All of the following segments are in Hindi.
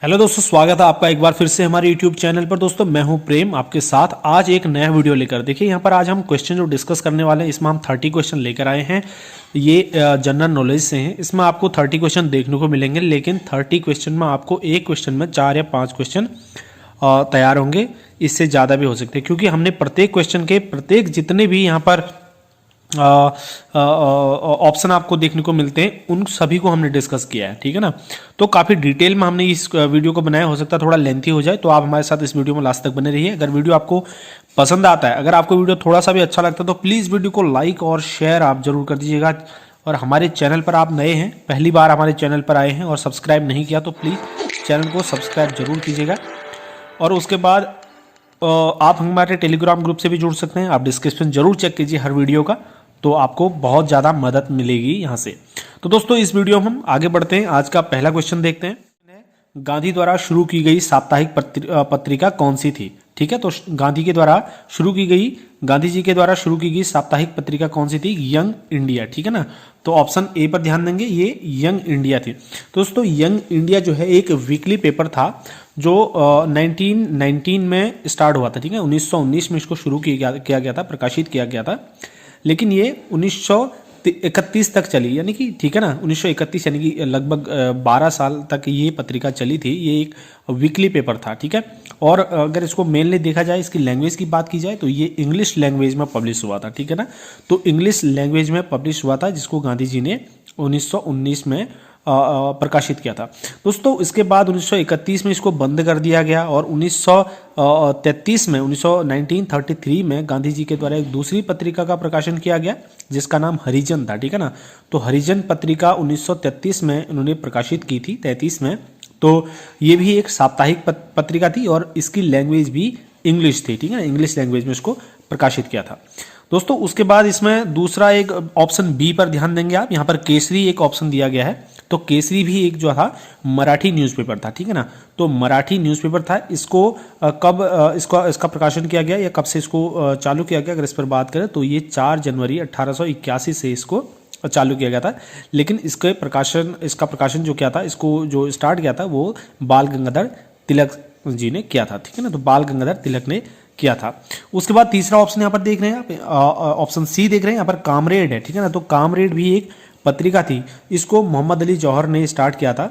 हेलो दोस्तों, स्वागत है आपका एक बार फिर से हमारे YouTube चैनल पर। दोस्तों मैं हूं प्रेम आपके साथ आज एक नया वीडियो लेकर। देखिए यहाँ पर आज हम क्वेश्चन जो डिस्कस करने वाले हैं इसमें हम 30 क्वेश्चन लेकर आए हैं। ये जनरल नॉलेज से हैं। इसमें आपको 30 क्वेश्चन देखने को मिलेंगे, लेकिन 30 क्वेश्चन में आपको एक क्वेश्चन में 4 या 5 क्वेश्चन तैयार होंगे। इससे ज़्यादा भी हो सकते हैं, क्योंकि हमने प्रत्येक क्वेश्चन के प्रत्येक जितने भी यहाँ पर ऑप्शन आपको देखने को मिलते हैं उन सभी को हमने डिस्कस किया है। ठीक है ना, तो काफ़ी डिटेल में हमने इस वीडियो को बनाया। हो सकता है थोड़ा लेंथी हो जाए, तो आप हमारे साथ इस वीडियो में लास्ट तक बने रहिए। अगर वीडियो आपको पसंद आता है, अगर आपको वीडियो थोड़ा सा भी अच्छा लगता है, तो प्लीज़ वीडियो को लाइक और शेयर आप जरूर कर दीजिएगा। और हमारे चैनल पर आप नए हैं, पहली बार हमारे चैनल पर आए हैं और सब्सक्राइब नहीं किया, तो प्लीज़ चैनल को सब्सक्राइब जरूर कीजिएगा। और उसके बाद आप हमारे टेलीग्राम ग्रुप से भी जुड़ सकते हैं। आप डिस्क्रिप्शन जरूर चेक कीजिए हर वीडियो का, तो आपको बहुत ज़्यादा मदद मिलेगी यहाँ से। तो दोस्तों इस वीडियो में हम आगे बढ़ते हैं। आज का पहला क्वेश्चन देखते हैं। गांधी द्वारा शुरू की गई साप्ताहिक पत्रिका कौन सी थी? ठीक है, तो गांधी जी के द्वारा शुरू की गई साप्ताहिक पत्रिका कौन सी थी? Young India. ठीक है ना, तो ऑप्शन ए पर ध्यान देंगे, ये यंग इंडिया थी। दोस्तों यंग इंडिया जो है एक वीकली पेपर था जो 1919 में स्टार्ट हुआ था। ठीक है, 1919 में इसको शुरू किया गया था, प्रकाशित किया गया था, लेकिन ये 1931 तक चली, यानी कि ठीक है ना, 1931 यानी कि लगभग 12 साल तक ये पत्रिका चली थी। ये एक वीकली पेपर था। ठीक है, और अगर इसको मेनली देखा जाए, इसकी लैंग्वेज की बात की जाए, तो ये इंग्लिश लैंग्वेज में पब्लिश हुआ था। ठीक है ना, तो इंग्लिश लैंग्वेज में पब्लिश हुआ था, जिसको गांधी जी ने 1919 में प्रकाशित किया था। दोस्तों इसके बाद 1931 में इसको बंद कर दिया गया, और 1933 में 1933 में गांधी जी के द्वारा एक दूसरी पत्रिका का प्रकाशन किया गया, जिसका नाम हरिजन था। ठीक है ना, तो हरिजन पत्रिका 1933 में उन्होंने प्रकाशित की थी, 33 में। तो ये भी एक साप्ताहिक पत्रिका थी और इसकी लैंग्वेज भी इंग्लिश थी। ठीक है ना, इंग्लिश लैंग्वेज में इसको प्रकाशित किया था। दोस्तों उसके बाद इसमें दूसरा एक ऑप्शन बी पर ध्यान देंगे आप। यहाँ पर केसरी एक ऑप्शन दिया गया है, तो केसरी भी एक जो था मराठी न्यूज़पेपर था। ठीक है ना, तो मराठी न्यूज़पेपर था। इसको कब इसका प्रकाशन किया गया या कब से इसको चालू किया गया, अगर इस पर बात करें तो ये 4 जनवरी 1881 से इसको चालू किया गया था। लेकिन इसका प्रकाशन जो किया था, इसको जो स्टार्ट किया था, वो बाल गंगाधर तिलक जी ने किया था। ठीक है ना, तो बाल गंगाधर तिलक ने किया था। उसके बाद तीसरा ऑप्शन यहाँ पर देख रहे हैं आप, ऑप्शन सी देख रहे हैं, यहाँ पर कामरेड है। ठीक है ना, तो कामरेड भी एक पत्रिका थी। इसको मोहम्मद अली जौहर ने स्टार्ट किया था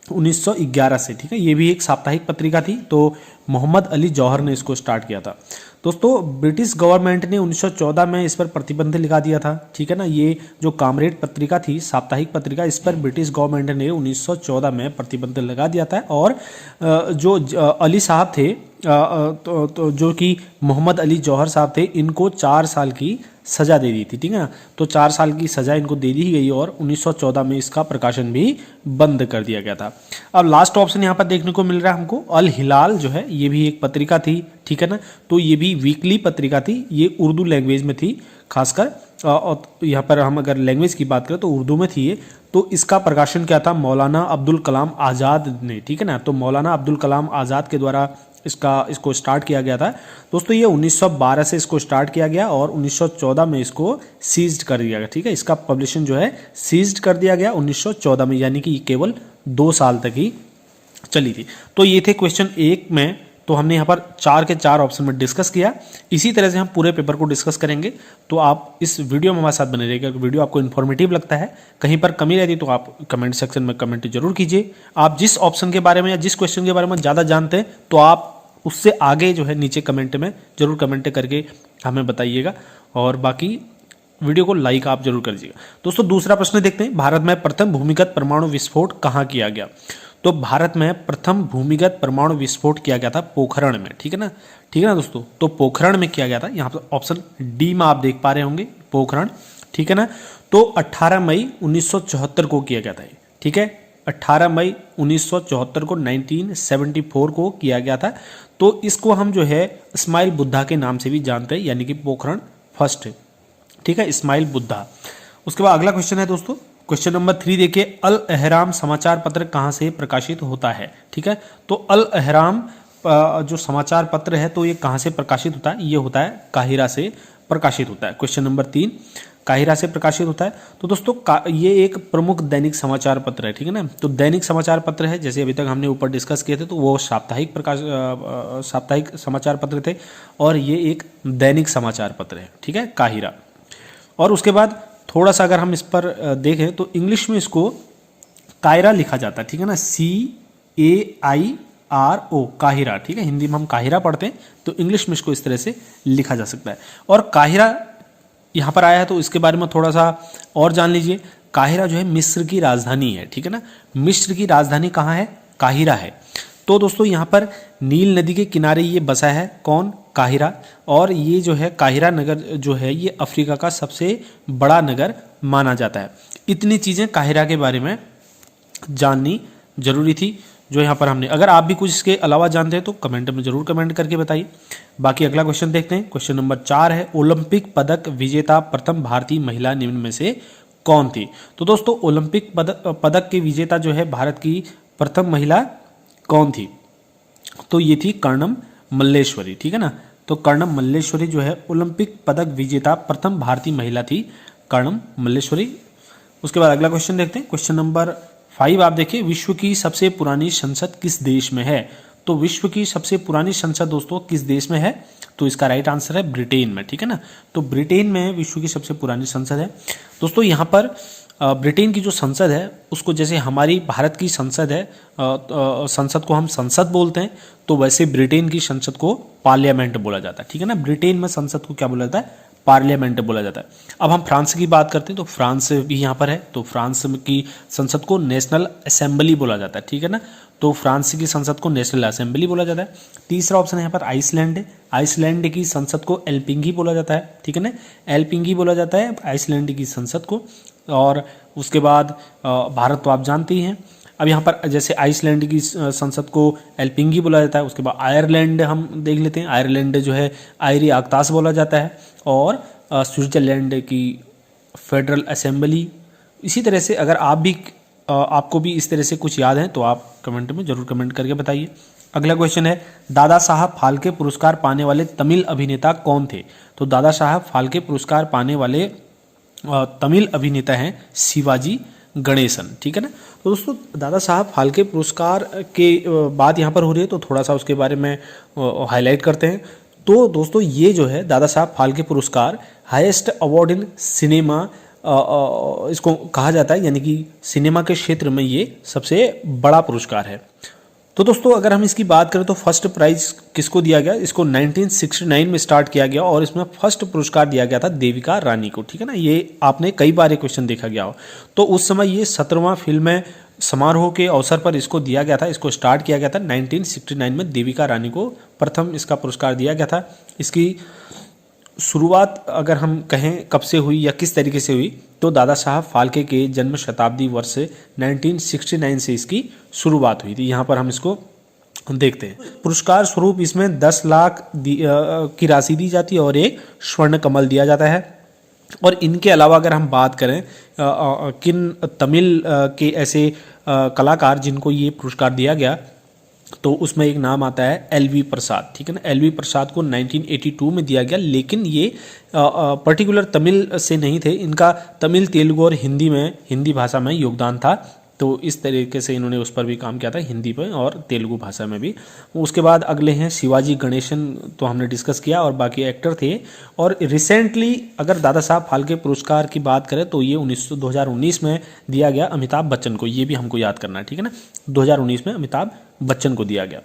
1911 से। ठीक है, ये भी एक साप्ताहिक पत्रिका थी, तो मोहम्मद अली जौहर ने इसको स्टार्ट किया था। दोस्तों ब्रिटिश गवर्नमेंट ने 1914 में इस पर प्रतिबंध लगा दिया था। ठीक है ना, ये जो कामरेड पत्रिका थी, साप्ताहिक पत्रिका, इस पर ब्रिटिश गवर्नमेंट ने 1914 में प्रतिबंध लगा दिया था। और जो अली साहब थे, तो जो कि मोहम्मद अली जौहर साहब थे, इनको 4 साल की सजा दे दी थी। ठीक है ना, तो 4 साल की सजा इनको दे दी गई और 1914 में इसका प्रकाशन भी बंद कर दिया गया था। अब लास्ट ऑप्शन यहाँ पर देखने को मिल रहा है हमको, अल हिलाल जो है, ये भी एक पत्रिका थी। ठीक है ना, तो ये भी वीकली पत्रिका थी, ये उर्दू लैंग्वेज में थी खासकर। यहाँ पर हम अगर लैंग्वेज की बात करें तो उर्दू में थी ये। तो इसका प्रकाशन क्या था? मौलाना अब्दुल कलाम आज़ाद ने। ठीक है ना, तो मौलाना अब्दुल कलाम आज़ाद के द्वारा इसको स्टार्ट किया गया था। दोस्तों ये 1912 से इसको स्टार्ट किया गया और 1914 में इसको सीज्ड कर दिया गया। ठीक है, इसका पब्लिशिंग जो है सीज्ड कर दिया गया 1914 में, यानी कि केवल 2 साल तक ही चली थी। तो ये थे क्वेश्चन 1 में। तो हमने यहाँ पर 4 के 4 ऑप्शन में डिस्कस किया। इसी तरह से हम पूरे पेपर को डिस्कस करेंगे। तो आप इस वीडियो में हमारे साथ बने रहिएगा। अगर वीडियो आपको इन्फॉर्मेटिव लगता है, कहीं पर कमी रहती है, तो आप कमेंट सेक्शन में कमेंट जरूर कीजिए। आप जिस ऑप्शन के बारे में या जिस क्वेश्चन के बारे में ज़्यादा जानते हैं, तो आप उससे आगे जो है नीचे कमेंट में जरूर कमेंट करके हमें बताइएगा। और बाकी वीडियो को लाइक आप जरूर कर दीजिएगा। दोस्तों दूसरा प्रश्न देखते हैं, भारत में प्रथम भूमिगत परमाणु विस्फोट कहाँ किया गया? तो भारत में प्रथम भूमिगत परमाणु विस्फोट किया गया था पोखरण में। ठीक है ना दोस्तों, तो पोखरण में किया गया था। यहाँ पर ऑप्शन डी में आप देख पा रहे होंगे, पोखरण। ठीक है ना, तो 18 मई 1974 को किया गया था। ठीक है, 18 मई 1974 को 1974 को किया गया था। तो इसको हम जो है इस्माइल बुद्धा के नाम से भी जानते हैं, यानी कि पोखरण फर्स्ट। ठीक है, इस्माइल बुद्धा। उसके बाद अगला क्वेश्चन है दोस्तों, क्वेश्चन नंबर 3 देखिए, अल अहराम समाचार पत्र कहाँ से प्रकाशित होता है? ठीक है, तो अल अहराम जो समाचार पत्र है, तो ये कहाँ से प्रकाशित होता है? ये होता है काहिरा से प्रकाशित होता है। क्वेश्चन नंबर 3, काहिरा से प्रकाशित होता है। तो दोस्तों ये एक प्रमुख दैनिक समाचार पत्र है, ठीक है ना। तो दैनिक समाचार पत्र है, जैसे अभी तक हमने ऊपर डिस्कस किए थे, तो वो साप्ताहिक समाचार पत्र थे, और ये एक दैनिक समाचार पत्र है, ठीक है, काहिरा। और उसके बाद थोड़ा सा अगर हम इस पर देखें तो इंग्लिश में इसको कायरा लिखा जाता है, ठीक है ना, CAIRO, काहिरा, ठीक है। हिंदी में हम काहिरा पढ़ते हैं, तो इंग्लिश में इसको इस तरह से लिखा जा सकता है। और काहिरा यहाँ पर आया है, तो इसके बारे में थोड़ा सा और जान लीजिए। काहिरा जो है मिस्र की राजधानी है, ठीक है ना। मिस्र की राजधानी कहाँ है? काहिरा है। तो दोस्तों यहाँ पर नील नदी के किनारे ये बसा है, कौन? काहिरा। और ये जो है काहिरा नगर जो है ये अफ्रीका का सबसे बड़ा नगर माना जाता है। इतनी चीज़ें काहिरा के बारे में जाननी जरूरी थी जो यहाँ पर हमने। अगर आप भी कुछ इसके अलावा जानते हैं तो कमेंट में जरूर कमेंट करके बताइए। बाकी अगला क्वेश्चन देखते हैं। क्वेश्चन नंबर 4 है, ओलंपिक पदक विजेता प्रथम भारतीय महिला निम्न में से कौन थी? तो दोस्तों ओलंपिक पदक के विजेता जो है भारत की प्रथम महिला कौन थी? तो ये थी कर्णम मल्लेश्वरी, ठीक है ना। तो कर्णम मल्लेश्वरी जो है ओलंपिक पदक विजेता प्रथम भारतीय महिला थी, कर्णम मल्लेश्वरी। उसके बाद अगला क्वेश्चन देखते हैं। क्वेश्चन नंबर 5 आप देखिए, विश्व की सबसे पुरानी संसद किस देश में है? तो विश्व की सबसे पुरानी संसद दोस्तों किस देश में है? तो इसका राइट आंसर है ब्रिटेन में, ठीक है ना। तो ब्रिटेन में विश्व की सबसे पुरानी संसद है। दोस्तों यहाँ पर ब्रिटेन की जो संसद है उसको, जैसे हमारी भारत की संसद है, संसद को हम संसद बोलते हैं, तो वैसे ब्रिटेन की संसद को पार्लियामेंट बोला जाता है, ठीक है ना। ब्रिटेन में संसद को क्या बोला जाता है? पार्लियामेंट बोला जाता है। अब हम फ्रांस की बात करते हैं, तो फ्रांस भी यहाँ पर है, तो फ्रांस की संसद को नेशनल असेंबली बोला जाता है, ठीक है ना। तो फ्रांस की संसद को नेशनल असेंबली बोला जाता है। तीसरा ऑप्शन यहाँ पर आइसलैंड है, आइसलैंड की संसद को एल्पिंगी बोला जाता है, ठीक है ना, एल्पिंगी बोला जाता है आइसलैंड की संसद को। और उसके बाद भारत तो आप जानते ही हैं। अब यहाँ पर जैसे आइसलैंड की संसद को एल्पिंगी बोला जाता है। उसके बाद आयरलैंड हम देख लेते हैं, आयरलैंड जो है आयरी आक्तास बोला जाता है। और स्विट्जरलैंड की फेडरल असेंबली। इसी तरह से अगर आप भी आपको भी इस तरह से कुछ याद है तो आप कमेंट में जरूर कमेंट करके बताइए। अगला क्वेश्चन है, दादा साहब फाल्के पुरस्कार पाने वाले तमिल अभिनेता कौन थे? तो दादा साहब फाल्के पुरस्कार पाने वाले तमिल अभिनेता हैं शिवाजी गणेशन, ठीक है ना। तो दोस्तों दादा साहब फाल्के पुरस्कार के बात यहाँ पर हो रही है, तो थोड़ा सा उसके बारे में हाईलाइट करते हैं। तो दोस्तों ये जो है दादा साहब फाल्के पुरस्कार हाईएस्ट अवार्ड इन सिनेमा इसको कहा जाता है, यानी कि सिनेमा के क्षेत्र में ये सबसे बड़ा पुरस्कार है। तो दोस्तों अगर हम इसकी बात करें तो फर्स्ट प्राइज किसको दिया गया? इसको 1969 में स्टार्ट किया गया और इसमें फर्स्ट पुरस्कार दिया गया था देविका रानी को, ठीक है ना। ये आपने कई बार ये क्वेश्चन देखा गया हो। तो उस समय ये 17वां फिल्म समारोह के अवसर पर इसको दिया गया था, इसको स्टार्ट किया गया था 1969 में। देविका रानी को प्रथम इसका पुरस्कार दिया गया था। इसकी शुरुआत अगर हम कहें कब से हुई या किस तरीके से हुई, तो दादा साहब फाल्के के जन्म शताब्दी वर्ष 1969 से इसकी शुरुआत हुई थी। यहाँ पर हम इसको देखते हैं। पुरस्कार स्वरूप इसमें 10 लाख की राशि दी जाती है और एक स्वर्ण कमल दिया जाता है। और इनके अलावा अगर हम बात करें किन तमिल के ऐसे कलाकार जिनको ये पुरस्कार दिया गया, तो उसमें एक नाम आता है एलवी प्रसाद, ठीक है ना। एलवी प्रसाद को 1982 में दिया गया, लेकिन ये पर्टिकुलर तमिल से नहीं थे, इनका तमिल, तेलुगु और हिंदी भाषा में योगदान था। तो इस तरीके से इन्होंने उस पर भी काम किया था, हिंदी पर और तेलुगु भाषा में भी। उसके बाद अगले हैं शिवाजी गणेशन, तो हमने डिस्कस किया, और बाकी एक्टर थे। और रिसेंटली अगर दादा साहब फाल्के पुरस्कार की बात करें तो ये 2019 में दिया गया अमिताभ बच्चन को, ये भी हमको याद करना है, ठीक है ना। 2019 में अमिताभ बच्चन को दिया गया।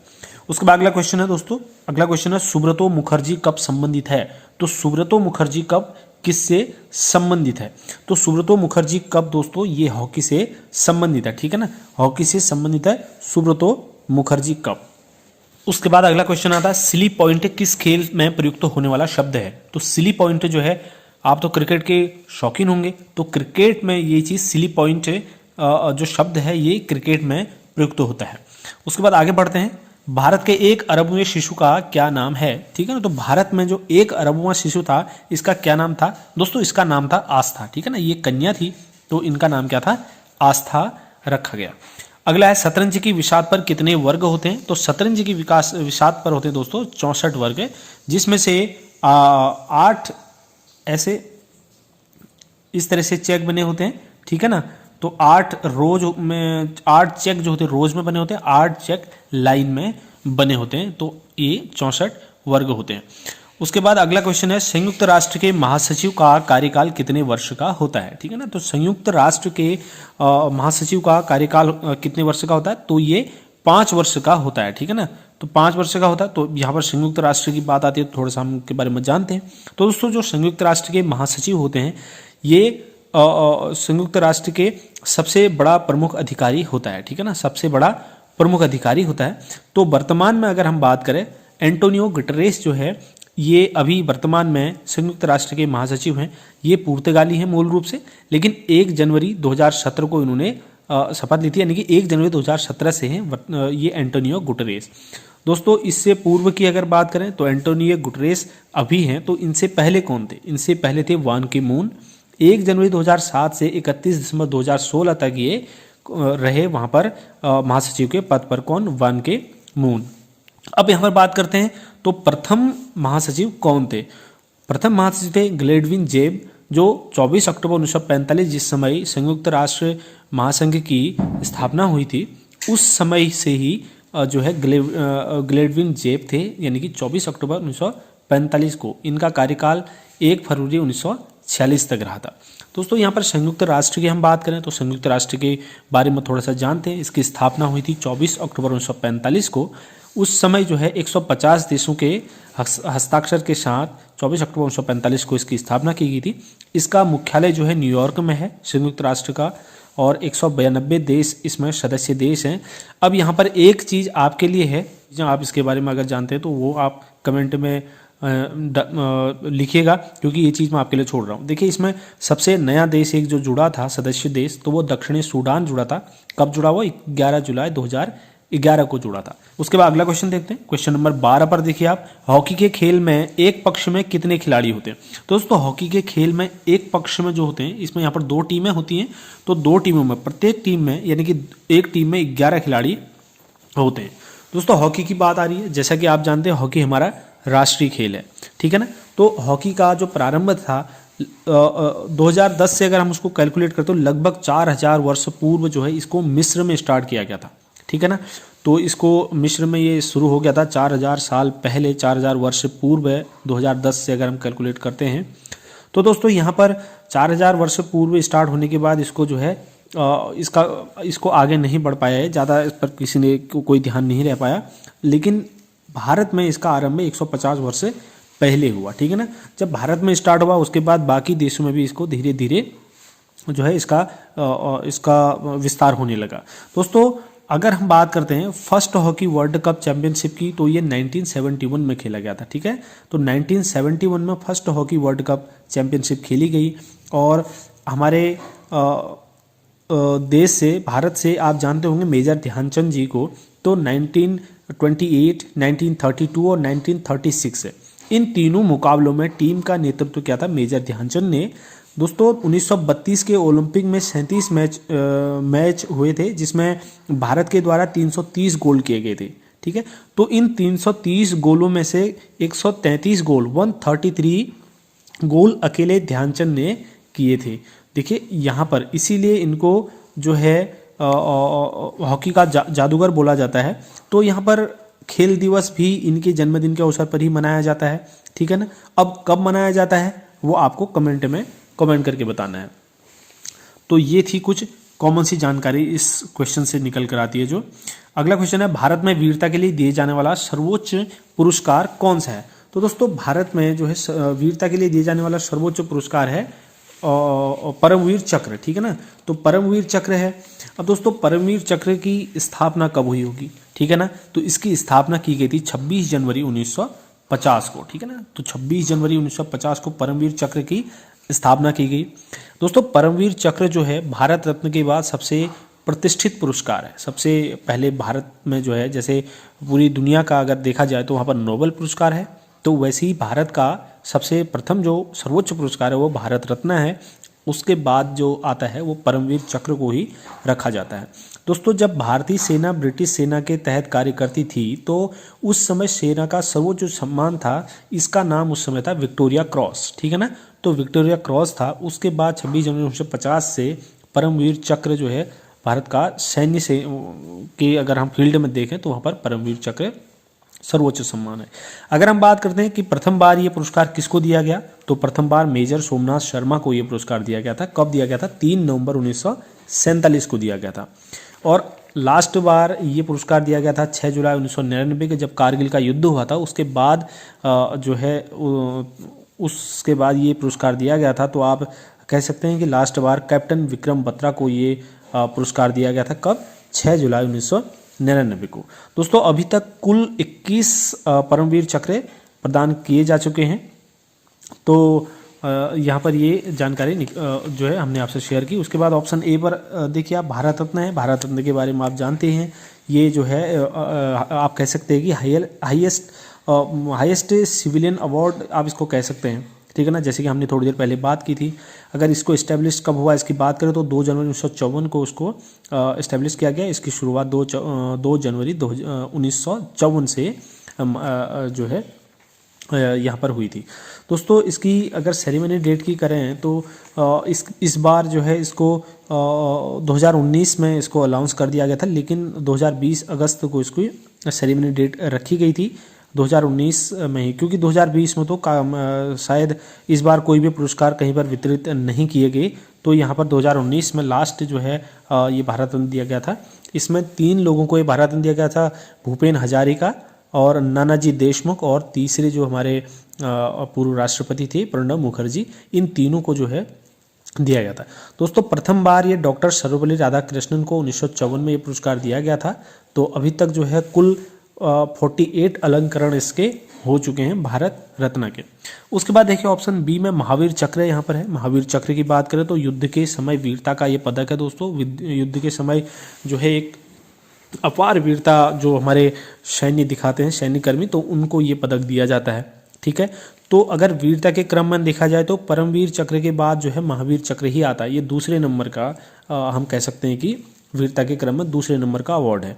उसके बाद अगला क्वेश्चन है दोस्तों, अगला क्वेश्चन है सुब्रतो मुखर्जी कब संबंधित है? तो सुब्रतो मुखर्जी कब किससे संबंधित है? तो सुब्रतो मुखर्जी कब दोस्तों ये हॉकी से संबंधित है, ठीक है ना। हॉकी से संबंधित है सुब्रतो मुखर्जी कब। उसके बाद अगला क्वेश्चन आता है, सिली पॉइंट किस खेल में प्रयुक्त होने वाला शब्द है? तो सिली पॉइंट जो है, आप तो क्रिकेट के शौकीन होंगे, तो क्रिकेट में ये चीज सिली पॉइंट जो शब्द है ये क्रिकेट में प्रयुक्त होता है। उसके बाद आगे बढ़ते हैं, भारत के 1 अरबवें शिशु का क्या नाम है? ठीक है ना। तो भारत में जो 1 अरबवां शिशु था इसका क्या नाम था? दोस्तों इसका नाम था आस्था, ठीक है ना। ये कन्या थी तो इनका नाम क्या था? आस्था रखा गया। अगला है, शतरंज की विषाद पर कितने वर्ग होते हैं? तो शतरंज की विषाद पर होते हैं दोस्तों 64 वर्ग, जिसमें से 8 ऐसे इस तरह से चेक बने होते हैं, ठीक है ना। तो 8 रोज में 8 चेक जो होते हैं रोज में बने होते हैं, 8 चेक लाइन में बने होते हैं। तो ये 64 वर्ग होते हैं। उसके बाद अगला क्वेश्चन है, संयुक्त राष्ट्र के महासचिव का कार्यकाल कितने वर्ष का होता है, ठीक है ना। तो संयुक्त राष्ट्र के महासचिव का कार्यकाल कितने वर्ष का होता है, तो ये 5 वर्ष का होता है, ठीक है ना। तो 5 वर्ष का होता है। तो यहाँ पर संयुक्त राष्ट्र की बात आती है तो थोड़ा सा हम के बारे में जानते हैं। तो दोस्तों जो संयुक्त राष्ट्र के महासचिव होते हैं, ये संयुक्त राष्ट्र के सबसे बड़ा प्रमुख अधिकारी होता है, ठीक है ना, सबसे बड़ा प्रमुख अधिकारी होता है। तो वर्तमान में अगर हम बात करें, एंटोनियो गुटेरेस जो है, ये अभी वर्तमान में संयुक्त राष्ट्र के महासचिव हैं। ये पुर्तगाली हैं मूल रूप से, लेकिन 1 जनवरी 2017 को इन्होंने शपथ ली थी, यानी कि 1 जनवरी 2017 से हैं ये एंटोनियो गुटेरेस। दोस्तों इससे पूर्व की अगर बात करें तो एंटोनियो गुटेरेस अभी हैं, तो इनसे पहले कौन थे, इनसे पहले थे वान की मून। 1 जनवरी 2007 से 31 दिसंबर 2016 तक ये रहे वहाँ पर महासचिव के पद पर, कौन, वान के मून। अब यहाँ पर बात करते हैं तो प्रथम महासचिव कौन थे। प्रथम महासचिव थे ग्लेडविन जेब, जो 24 अक्टूबर 1945, जिस समय संयुक्त राष्ट्र महासंघ की स्थापना हुई थी, उस समय से ही जो है ग्लेडविन जेब थे, यानी कि 24 अक्टूबर 1945 को। इनका कार्यकाल 1 फरवरी 1946 तक रहा था। दोस्तों यहाँ पर संयुक्त राष्ट्र की हम बात करें तो संयुक्त राष्ट्र के बारे में थोड़ा सा जानते हैं। इसकी स्थापना हुई थी 24 अक्टूबर 1945 को। उस समय जो है 150 देशों के हस्ताक्षर के साथ 24 अक्टूबर 1945 को इसकी स्थापना की गई थी। इसका मुख्यालय जो है न्यूयॉर्क में है संयुक्त राष्ट्र का, और 192 देश इसमें सदस्य देश हैं। अब यहाँ पर एक चीज़ आपके लिए है, जब आप इसके बारे में अगर जानते हैं तो वो आप कमेंट में लिखिएगा, क्योंकि ये चीज़ मैं आपके लिए छोड़ रहा हूँ। देखिए इसमें सबसे नया देश एक जो जुड़ा था सदस्य देश, तो वो दक्षिणी सूडान जुड़ा था। कब जुड़ा हुआ, 11 जुलाई 2011 को जुड़ा था। उसके बाद अगला क्वेश्चन देखते हैं। क्वेश्चन नंबर 12 पर देखिए आप, हॉकी के खेल में एक पक्ष में कितने खिलाड़ी होते हैं। दोस्तों हॉकी के खेल में एक पक्ष में जो होते हैं, इसमें यहाँ पर 2 टीमें होती हैं। तो 2 टीमों में, प्रत्येक टीम में, यानी कि एक टीम में 11 खिलाड़ी होते हैं। दोस्तों हॉकी की बात आ रही है, जैसा कि आप जानते हैं हॉकी हमारा राष्ट्रीय खेल है, ठीक है ना। तो हॉकी का जो प्रारंभ था 2010 से अगर हम उसको कैलकुलेट करते तो लगभग 4000 वर्ष पूर्व जो है इसको मिस्र में स्टार्ट किया गया था, ठीक है ना। तो इसको मिस्र में ये शुरू हो गया था 4000 साल पहले, 4000 वर्ष पूर्व है 2010 से अगर हम कैलकुलेट करते हैं। तो दोस्तों यहाँ पर 4000 वर्ष पूर्व स्टार्ट होने के बाद इसको जो है इसको आगे नहीं बढ़ पाया है ज़्यादा, इस पर किसी ने कोई ध्यान नहीं रह पाया। लेकिन भारत में इसका आरंभ 150 वर्ष से पहले हुआ, ठीक है ना। जब भारत में स्टार्ट हुआ उसके बाद बाकी देशों में भी इसको धीरे धीरे जो है इसका विस्तार होने लगा। दोस्तों अगर हम बात करते हैं first hockey world cup championship की, तो ये 1971 में खेला गया था, ठीक है। तो 1971 में first hockey world cup championship खेली गई। और हमारे देश से, भारत से आप जानते होंगे मेजर ध्यानचंद जी को, तो 1928, 1932 और 1936 है। इन तीनों मुकाबलों में टीम का नेतृत्व किया था मेजर ध्यानचंद ने। दोस्तों 1932 के ओलंपिक में 37 मैच हुए थे, जिसमें भारत के द्वारा 330 गोल किए गए थे, ठीक है। तो इन 330 गोलों में से 133 गोल 133 गोल अकेले ध्यानचंद ने किए थे। देखिए यहाँ पर इसीलिए इनको जो है हॉकी का जादूगर बोला जाता है। तो यहाँ पर खेल दिवस भी इनके जन्मदिन के अवसर पर ही मनाया जाता है, ठीक है ना। अब कब मनाया जाता है वो आपको कमेंट में कमेंट करके बताना है। तो ये थी कुछ कॉमन सी जानकारी इस क्वेश्चन से निकल कर आती है। जो अगला क्वेश्चन है, भारत में वीरता के लिए दिए जाने वाला सर्वोच्च पुरस्कार कौन सा है। तो दोस्तों भारत में जो है वीरता के लिए दिए जाने वाला सर्वोच्च पुरस्कार है परमवीर चक्र, ठीक है ना। तो परमवीर चक्र है। अब दोस्तों परमवीर चक्र की स्थापना कब हुई होगी, ठीक है ना। तो इसकी स्थापना की गई थी 26 जनवरी 1950 को, ठीक है ना। तो 26 जनवरी 1950 को परमवीर चक्र की स्थापना की गई। दोस्तों परमवीर चक्र जो है भारत रत्न के बाद सबसे प्रतिष्ठित पुरस्कार है। सबसे पहले भारत में जो है, जैसे पूरी दुनिया का अगर देखा जाए तो वहाँ पर नोबेल पुरस्कार है, तो वैसे ही भारत का सबसे प्रथम जो सर्वोच्च पुरस्कार है वो भारत रत्न है। उसके बाद जो आता है वो परमवीर चक्र को ही रखा जाता है। दोस्तों जब भारतीय सेना ब्रिटिश सेना के तहत कार्य करती थी तो उस समय सेना का सर्वोच्च सम्मान था, इसका नाम उस समय था विक्टोरिया क्रॉस, ठीक है ना। तो विक्टोरिया क्रॉस था। उसके बाद 26 जनवरी 1950 से परमवीर चक्र जो है भारत का सैन्य से के अगर हम फील्ड में देखें तो वहाँ पर परमवीर चक्र सर्वोच्च सम्मान है। अगर हम बात करते हैं कि प्रथम बार ये पुरस्कार किसको दिया गया, तो प्रथम बार मेजर सोमनाथ शर्मा को ये पुरस्कार दिया गया था। कब दिया गया था? 3 नवंबर 1947 को दिया गया था। और लास्ट बार ये पुरस्कार दिया गया था 6 जुलाई 1999 के, जब कारगिल का युद्ध हुआ था। उसके बाद जो है उसके बाद ये पुरस्कार दिया गया था। तो आप कह सकते हैं कि लास्ट बार कैप्टन विक्रम बत्रा को ये पुरस्कार दिया गया था। कब? 6 जुलाई 1999 को। दोस्तों अभी तक कुल 21 परमवीर चक्र प्रदान किए जा चुके हैं। तो यहाँ पर ये जानकारी जो है हमने आपसे शेयर की। उसके बाद ऑप्शन ए पर देखिए आप भारत रत्न है। भारत रत्न के बारे में आप जानते हैं, ये जो है आप कह सकते हैं कि हाईएस्ट सिविलियन अवार्ड आप इसको कह सकते हैं, ठीक है ना। जैसे कि हमने थोड़ी देर पहले बात की थी। अगर इसको इस्टेब्लिश कब हुआ इसकी बात करें तो 2 जनवरी 1954 को उसको इस्टेब्लिश किया गया। इसकी शुरुआत 2 जनवरी 1954 से जो है यहाँ पर हुई थी। दोस्तों इसकी अगर सेरेमनी डेट की करें तो इस बार जो है इसको 2019 में इसको अनाउंस कर दिया गया था, लेकिन 2020 अगस्त को इसकी सेरेमनी डेट रखी गई थी 2019 में ही, क्योंकि 2020 में तो शायद इस बार कोई भी पुरस्कार कहीं पर वितरित नहीं किए गए। तो यहाँ पर 2019 में लास्ट जो है ये भारत रत्न दिया गया था। इसमें 3 लोगों को ये भारत रत्न दिया गया था, भूपेन हजारिका और नानाजी देशमुख, और तीसरे जो हमारे पूर्व राष्ट्रपति थे प्रणब मुखर्जी, इन तीनों को जो है दिया गया था। दोस्तों प्रथम बार ये डॉक्टर सर्वपल्ली राधाकृष्णन को 1954 में ये पुरस्कार दिया गया था। तो अभी तक जो है कुल 48 अलंकरण इसके हो चुके हैं भारत रत्न के। उसके बाद देखिए ऑप्शन बी में महावीर चक्र यहाँ पर है। महावीर चक्र की बात करें तो युद्ध के समय वीरता का ये पदक है। दोस्तों युद्ध के समय जो है एक अपार वीरता जो हमारे सैन्य दिखाते हैं सैन्यकर्मी, तो उनको ये पदक दिया जाता है, ठीक है। तो अगर वीरता के क्रम में देखा जाए तो परमवीर चक्र के बाद जो है महावीर चक्र ही आता है। ये दूसरे नंबर का हम कह सकते हैं कि वीरता के क्रम में दूसरे नंबर का अवार्ड है।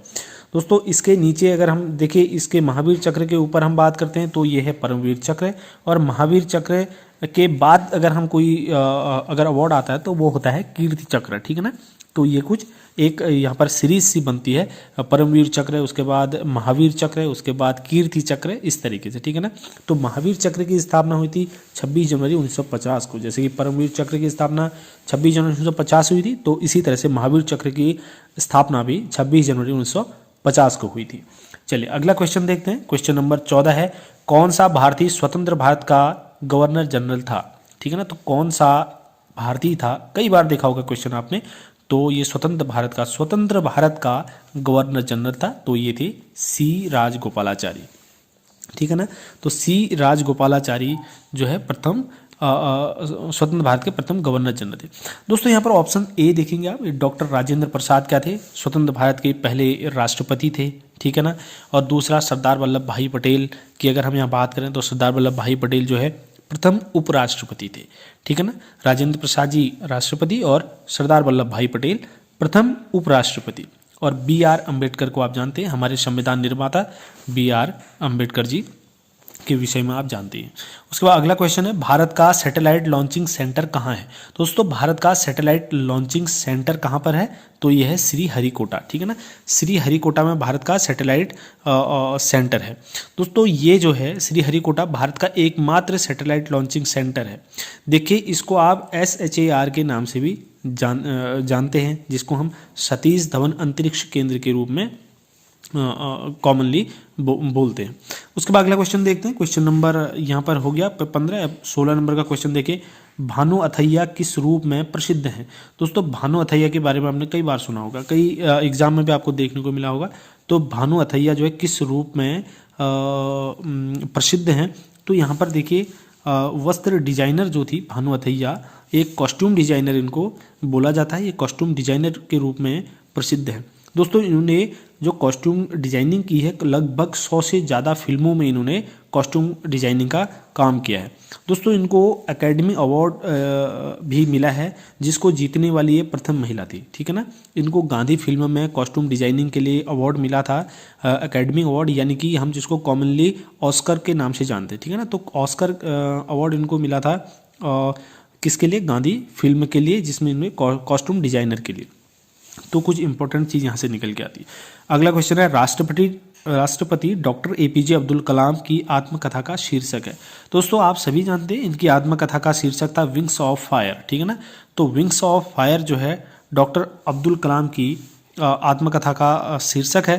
दोस्तों इसके नीचे अगर हम देखें, इसके महावीर चक्र के ऊपर हम बात करते हैं तो ये है परमवीर चक्र। और महावीर चक्र के बाद अगर हम कोई अगर अवार्ड आता है तो वो होता है कीर्ति चक्र, ठीक है ना। तो ये कुछ एक यहाँ पर सीरीज सी बनती है, परमवीर चक्र, उसके बाद महावीर चक्र, उसके बाद कीर्ति चक्र, इस तरीके से, ठीक है ना। तो महावीर चक्र की स्थापना हुई थी 26 जनवरी 1950 को। जैसे कि परमवीर चक्र की स्थापना 26 जनवरी 1950 हुई थी, तो इसी तरह से महावीर चक्र की स्थापना भी 26 जनवरी 1950 को हुई थी। चलिए अगला क्वेश्चन देखते हैं। क्वेश्चन नंबर 14 है, कौन सा भारतीय स्वतंत्र भारत का गवर्नर जनरल था, ठीक है ना। तो कौन सा भारतीय था, कई बार देखा होगा क्वेश्चन आपने। तो ये स्वतंत्र भारत का गवर्नर जनरल था, तो ये थे सी राजगोपालाचारी, ठीक है ना। तो सी राजगोपालाचारी जो है प्रथम स्वतंत्र भारत के प्रथम गवर्नर जनरल थे। दोस्तों यहाँ पर ऑप्शन ए देखेंगे आप, डॉक्टर राजेंद्र प्रसाद क्या थे, स्वतंत्र भारत के पहले राष्ट्रपति थे, ठीक है ना। और दूसरा सरदार वल्लभ भाई पटेल की अगर हम यहाँ बात करें तो सरदार वल्लभ भाई पटेल जो है प्रथम उपराष्ट्रपति थे, ठीक है ना। राजेंद्र प्रसाद जी राष्ट्रपति और सरदार वल्लभ भाई पटेल प्रथम उपराष्ट्रपति। और बी आर अम्बेडकर को आप जानते हैं, हमारे संविधान निर्माता बी आर अम्बेडकर जी के विषय में आप जानते हैं। उसके बाद अगला क्वेश्चन है, भारत का सैटेलाइट लॉन्चिंग सेंटर कहाँ है। दोस्तों भारत का सैटेलाइट लॉन्चिंग सेंटर कहाँ पर है, तो यह है श्री हरिकोटा, ठीक है ना। श्री हरिकोटा में भारत का सैटेलाइट सेंटर है। दोस्तों ये जो है श्री हरिकोटा भारत का एकमात्र सैटेलाइट लॉन्चिंग सेंटर है। देखिए इसको आप SHAR के नाम से भी जानते हैं, जिसको हम सतीश धवन अंतरिक्ष केंद्र के रूप में कॉमनली बोलते हैं। उसके बाद अगला क्वेश्चन देखते हैं। क्वेश्चन नंबर यहाँ पर हो गया 15। अब 16 नंबर का क्वेश्चन देखिए, भानु अथैया किस रूप में प्रसिद्ध हैं। दोस्तों भानु अथैया के बारे में आपने कई बार सुना होगा, कई एग्जाम में भी आपको देखने को मिला होगा। तो भानु अथैया जो है किस रूप में प्रसिद्ध हैं, तो यहाँ पर देखिए वस्त्र डिजाइनर जो थी भानु अथैया, एक कॉस्ट्यूम डिजाइनर इनको बोला जाता है, ये कॉस्ट्यूम डिजाइनर के रूप में प्रसिद्ध है। दोस्तों इन्होंने जो कॉस्ट्यूम डिजाइनिंग की है लगभग 100 से ज़्यादा फिल्मों में इन्होंने कॉस्ट्यूम डिजाइनिंग का काम किया है। दोस्तों इनको एकेडमी अवार्ड भी मिला है, जिसको जीतने वाली ये प्रथम महिला थी, ठीक है ना। इनको गांधी फिल्म में कॉस्ट्यूम डिजाइनिंग के लिए अवार्ड मिला था, एकेडमी अवार्ड, यानी कि हम जिसको कॉमनली ऑस्कर के नाम से जानते हैं, ठीक है ना। तो ऑस्कर अवार्ड इनको मिला था किसके लिए? गांधी फिल्म के लिए, जिसमें इनमें कॉस्ट्यूम डिजाइनर के लिए। तो कुछ इंपॉर्टेंट चीज़ यहाँ से निकल के आती है। अगला क्वेश्चन है, राष्ट्रपति डॉक्टर एपीजे अब्दुल कलाम की आत्मकथा का शीर्षक है। दोस्तों आप सभी जानते हैं इनकी आत्मकथा का शीर्षक था विंग्स ऑफ फायर, ठीक है ना। तो विंग्स ऑफ फायर जो है डॉक्टर अब्दुल कलाम की आत्मकथा का शीर्षक है।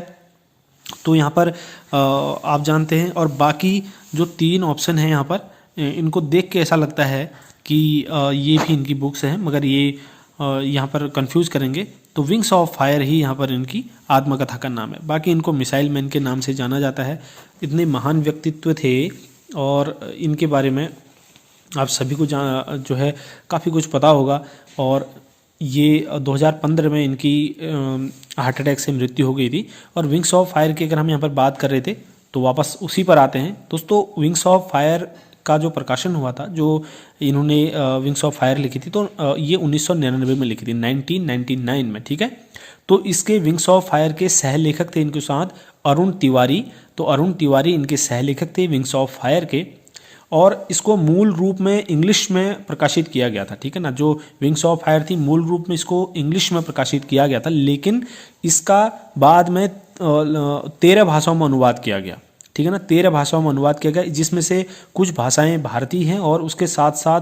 तो यहाँ पर आप जानते हैं, और बाकी जो 3 ऑप्शन हैं यहाँ पर, इनको देख के ऐसा लगता है कि ये भी इनकी बुक्स हैं, मगर ये यहाँ पर कंफ्यूज करेंगे। तो विंग्स ऑफ फायर ही यहाँ पर इनकी आत्मकथा का नाम है। बाकी इनको मिसाइल मैन के नाम से जाना जाता है। इतने महान व्यक्तित्व थे और इनके बारे में आप सभी को जो है काफ़ी कुछ पता होगा। और ये 2015 में इनकी हार्ट अटैक से मृत्यु हो गई थी। और विंग्स ऑफ फायर की अगर हम यहाँ पर बात कर रहे थे तो वापस उसी पर आते हैं। दोस्तों विंग्स ऑफ फायर का जो प्रकाशन हुआ था, जो इन्होंने विंग्स ऑफ फायर लिखी थी, तो ये 1999 में लिखी थी, 1999 में, ठीक है। तो इसके विंग्स ऑफ फायर के सह लेखक थे इनके साथ अरुण तिवारी। तो अरुण तिवारी इनके सह लेखक थे विंग्स ऑफ फायर के। और इसको मूल रूप में इंग्लिश में प्रकाशित किया गया था, ठीक है ना। जो विंग्स ऑफ फायर थी मूल रूप में इसको इंग्लिश में प्रकाशित किया गया था, लेकिन इसका बाद में 13 भाषाओं में अनुवाद किया गया, ठीक है ना। 13 भाषाओं में अनुवाद किया गया, जिसमें से कुछ भाषाएं भारतीय हैं और उसके साथ साथ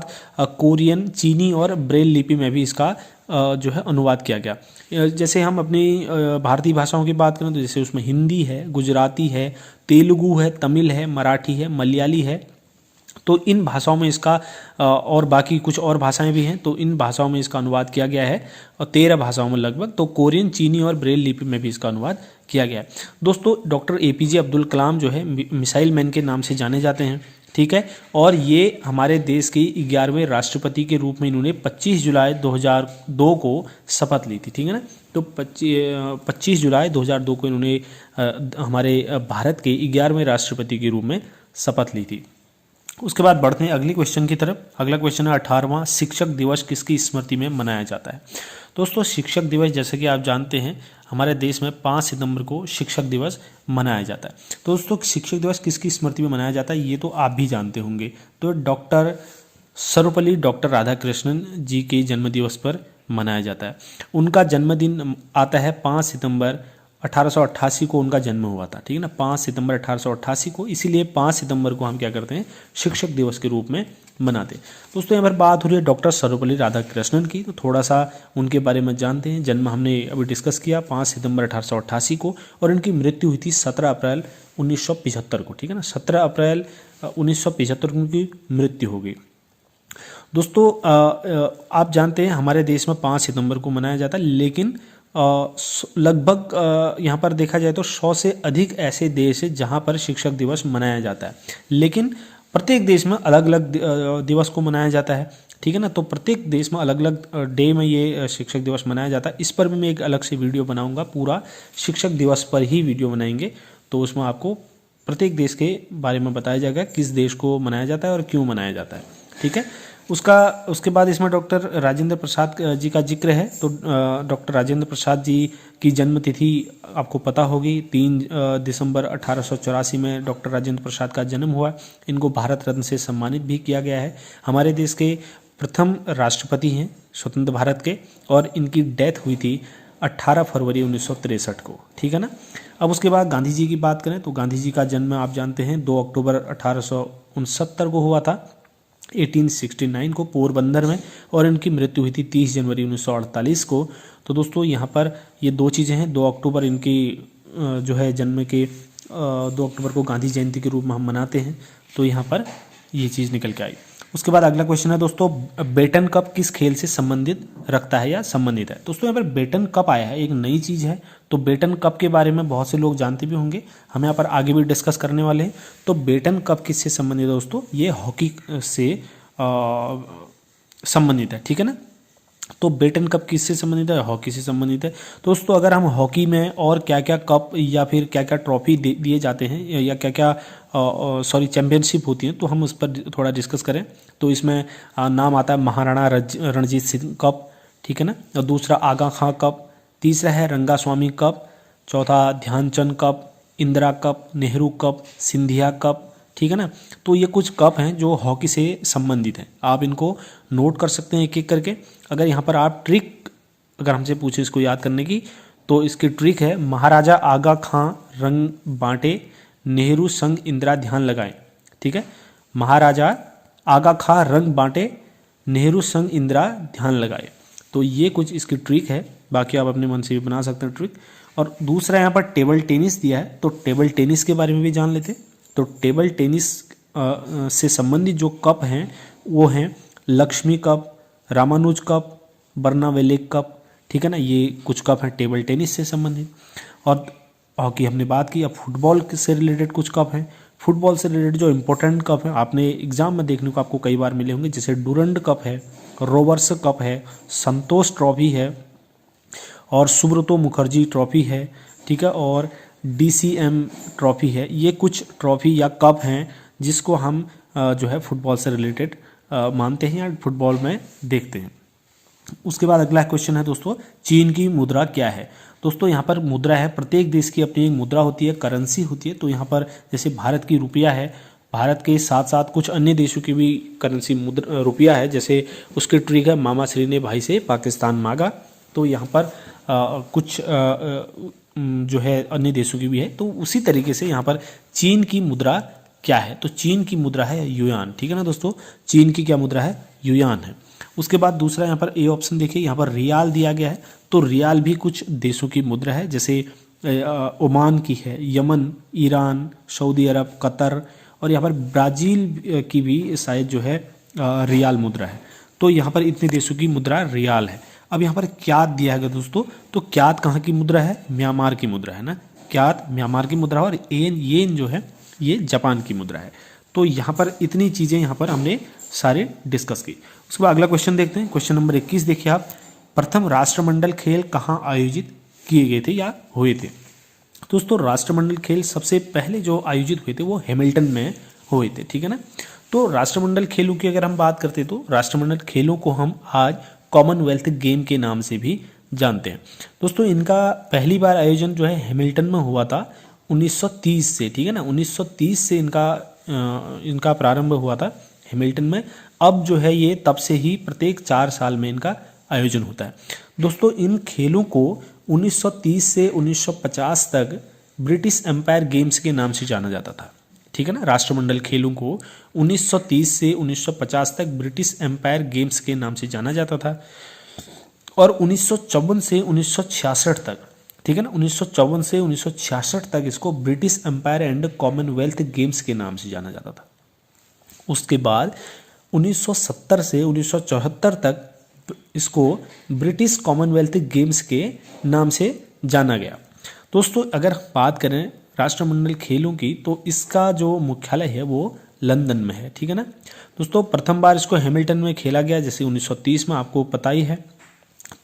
कोरियन, चीनी और ब्रेल लिपि में भी इसका जो है अनुवाद किया गया। जैसे हम अपनी भारतीय भाषाओं की बात करें तो जैसे उसमें हिंदी है, गुजराती है, तेलुगु है, तमिल है, मराठी है, मलयाली है। तो इन भाषाओं में इसका और बाकी कुछ और भाषाएं भी हैं, तो इन भाषाओं में इसका अनुवाद किया गया है, और 13 भाषाओं में लगभग। तो कोरियन, चीनी और ब्रेल लिपि में भी इसका अनुवाद किया गया है। दोस्तों डॉक्टर एपीजे अब्दुल कलाम जो है मिसाइल मैन के नाम से जाने जाते हैं, ठीक है। और ये हमारे देश के 11वें राष्ट्रपति के रूप में इन्होंने 25 जुलाई 2002 को शपथ ली थी, ठीक है ना। तो 25 जुलाई 2002 को इन्होंने हमारे भारत के 11वें राष्ट्रपति के रूप में शपथ ली थी। उसके बाद बढ़ते हैं अगले क्वेश्चन की तरफ। अगला क्वेश्चन है 18वां शिक्षक दिवस किसकी स्मृति में मनाया जाता है। दोस्तों शिक्षक दिवस जैसे कि आप जानते हैं हमारे देश में 5 सितंबर को शिक्षक दिवस मनाया जाता है। दोस्तों शिक्षक दिवस किसकी स्मृति में मनाया जाता है ये तो आप भी जानते होंगे। तो डॉक्टर सर्वपल्ली डॉक्टर राधाकृष्णन जी के जन्म दिवस पर मनाया जाता है। उनका जन्मदिन आता है 5 सितंबर 1888 को उनका जन्म हुआ था, ठीक है ना। 5 सितंबर 1888 को, इसीलिए 5 सितंबर को हम क्या करते हैं शिक्षक दिवस के रूप में मनाते हैं। दोस्तों यहाँ पर बात हो रही है डॉक्टर सर्वपल्ली राधाकृष्णन की, तो थोड़ा सा उनके बारे में जानते हैं। जन्म हमने अभी डिस्कस किया 5 सितंबर 1888 को, और इनकी मृत्यु हुई थी 17 अप्रैल 1975 को, ठीक है ना। 17 अप्रैल 1975 को उनकी मृत्यु हो गई। दोस्तों आप जानते हैं हमारे देश में 5 सितंबर को मनाया जाता है, लेकिन लगभग यहाँ पर देखा जाए तो 100 से अधिक ऐसे देश हैं जहाँ पर शिक्षक दिवस मनाया जाता है, लेकिन प्रत्येक देश में अलग अलग दिवस को मनाया जाता है, ठीक है ना। तो प्रत्येक देश में अलग अलग डे में ये शिक्षक दिवस मनाया जाता है। इस पर भी मैं एक अलग से वीडियो बनाऊंगा, पूरा शिक्षक दिवस पर ही वीडियो बनाएंगे, तो उसमें आपको प्रत्येक देश के बारे में बताया जाएगा किस देश को मनाया जाता है और क्यों मनाया जाता है, ठीक है। उसके बाद इसमें डॉक्टर राजेंद्र प्रसाद जी का जिक्र है। तो डॉक्टर राजेंद्र प्रसाद जी की जन्म तिथि आपको पता होगी, 3 दिसंबर 1884 में डॉक्टर राजेंद्र प्रसाद का जन्म हुआ। इनको भारत रत्न से सम्मानित भी किया गया है। हमारे देश के प्रथम राष्ट्रपति हैं स्वतंत्र भारत के, और इनकी डेथ हुई थी 18 फरवरी 1963 को, ठीक है ना। अब उसके बाद गांधी जी की बात करें तो गांधी जी का जन्म आप जानते हैं 2 अक्टूबर 1869 को हुआ था, 1869 को पोरबंदर में, और इनकी मृत्यु हुई थी 30 जनवरी 1948 को। तो दोस्तों यहाँ पर ये 2 चीज़ें हैं। 2 अक्टूबर इनकी जो है जन्म के 2 अक्टूबर को गांधी जयंती के रूप में हम मनाते हैं, तो यहाँ पर ये चीज़ निकल के आई। उसके बाद अगला क्वेश्चन है दोस्तों, बेटन कप किस खेल से संबंधित रखता है या संबंधित है। दोस्तों यहाँ पर बेटन कप आया है, एक नई चीज़ है। तो बेटन कप के बारे में बहुत से लोग जानते भी होंगे, हम यहाँ पर आगे भी डिस्कस करने वाले हैं। तो बेटन कप किससे संबंधित है दोस्तों, ये हॉकी से संबंधित है, ठीक है ना। तो बेटन कप किससे संबंधित है, हॉकी से संबंधित है। दोस्तों अगर हम हॉकी में और क्या क्या कप या फिर क्या क्या ट्रॉफी दिए जाते हैं या क्या क्या चैंपियनशिप होती है, तो हम उस पर थोड़ा डिस्कस करें। तो इसमें नाम आता है महाराणा रणजीत सिंह कप, ठीक है ना। और दूसरा आगा खां कप, तीसरा है रंगास्वामी कप, चौथा Dhyan Chand cup, Indira cup, Nehru cup, Scindia cup, ठीक है ना। तो ये कुछ कप हैं जो हॉकी से संबंधित हैं, आप इनको नोट कर सकते हैं एक एक करके। अगर यहाँ पर आप ट्रिक अगर हमसे पूछे इसको याद करने की, तो इसकी ट्रिक है महाराजा आगा खां रंग बांटे, नेहरू संग इंदिरा ध्यान लगाए। ठीक है, महाराजा आगा खां रंग बांटे, नेहरू संग इंदिरा ध्यान लगाए। तो ये कुछ इसकी ट्रिक है, बाकी आप अपने मन से भी बना सकते हैं ट्रिक। और दूसरा यहाँ पर टेबल टेनिस दिया है, तो टेबल टेनिस के बारे में भी जान लेते हैं। तो टेबल टेनिस से संबंधित जो कप हैं वो हैं लक्ष्मी कप, रामानुज कप, बर्नावेले कप। ठीक है ना, ये कुछ कप हैं टेबल टेनिस से संबंधित। और हॉकी हमने बात की, अब फुटबॉल से रिलेटेड कुछ कप हैं। फुटबॉल से रिलेटेड जो इंपॉर्टेंट कप हैं आपने एग्जाम में देखने को आपको कई बार मिले होंगे, जैसे डुरंड कप है, रोवर्स कप है, संतोष ट्रॉफी है और सुब्रतो मुखर्जी ट्रॉफी है। ठीक है, और DCM ट्रॉफी है। ये कुछ ट्रॉफी या कप हैं जिसको हम जो है फुटबॉल से रिलेटेड मानते हैं या फुटबॉल में देखते हैं। उसके बाद अगला क्वेश्चन है दोस्तों, चीन की मुद्रा क्या है। दोस्तों यहाँ पर मुद्रा है, प्रत्येक देश की अपनी एक मुद्रा होती है, करेंसी होती है। तो यहाँ पर जैसे भारत की रुपया है, भारत के साथ साथ कुछ अन्य देशों की भी करेंसी मुद्रा रुपया है। जैसे उसके ट्रिक है मामा श्री ने भाई से पाकिस्तान मांगा। तो यहाँ पर कुछ जो है अन्य देशों की भी है। तो उसी तरीके से यहाँ पर चीन की मुद्रा क्या है, तो चीन की मुद्रा है युआन। ठीक है ना दोस्तों, चीन की क्या मुद्रा है, युआन है। उसके बाद दूसरा यहाँ पर ए ऑप्शन देखिए, यहाँ पर रियाल दिया गया है। तो रियाल भी कुछ देशों की मुद्रा है, जैसे ओमान की है, यमन, ईरान, सऊदी अरब, कतर और यहाँ पर ब्राज़ील की भी शायद जो है रियाल मुद्रा है। तो यहाँ पर इतने देशों की मुद्रा रियाल है। अब यहाँ पर क्यात दिया गया दोस्तों, तो क्यात कहाँ की मुद्रा है, म्यांमार की मुद्रा है ना। क्यात म्यांमार की मुद्रा है और येन जो है ये जापान की मुद्रा है। तो यहाँ पर इतनी चीज़ें यहाँ पर हमने सारे डिस्कस की। उसके बाद अगला क्वेश्चन देखते हैं, क्वेश्चन नंबर 21 देखिए आप, प्रथम राष्ट्रमंडल खेल कहाँ आयोजित किए गए थे या हुए थे। दोस्तों राष्ट्रमंडल खेल सबसे पहले जो आयोजित हुए थे वो हैमिल्टन में हुए थे। ठीक है ना, तो राष्ट्रमंडल खेलों की अगर हम बात करते तो राष्ट्रमंडल खेलों को हम आज कॉमनवेल्थ गेम के नाम से भी जानते हैं। दोस्तों इनका पहली बार आयोजन जो है हैमिल्टन में हुआ था 1930 से। ठीक है ना, 1930 से इनका प्रारंभ हुआ था हैमिल्टन में। अब जो है ये तब से ही प्रत्येक 4 साल में इनका आयोजन होता है। दोस्तों इन खेलों को 1930 से 1950 तक ब्रिटिश एम्पायर गेम्स के नाम से जाना जाता था। ठीक है ना, राष्ट्रमंडल खेलों को 1930 से 1950 तक ब्रिटिश एम्पायर गेम्स के नाम से जाना जाता था। और 1954 से 1966 तक, ठीक है ना, 1954 से 1966 तक इसको British Empire and Commonwealth Games के नाम से जाना जाता था। उसके बाद 1970 से 1974 तक इसको ब्रिटिश कॉमनवेल्थ गेम्स के नाम से जाना गया। दोस्तों अगर बात करें राष्ट्रमंडल खेलों की, तो इसका जो मुख्यालय है वो लंदन में है। ठीक है ना दोस्तों, प्रथम बार इसको हैमिल्टन में खेला गया, जैसे 1930 में, आपको पता ही है।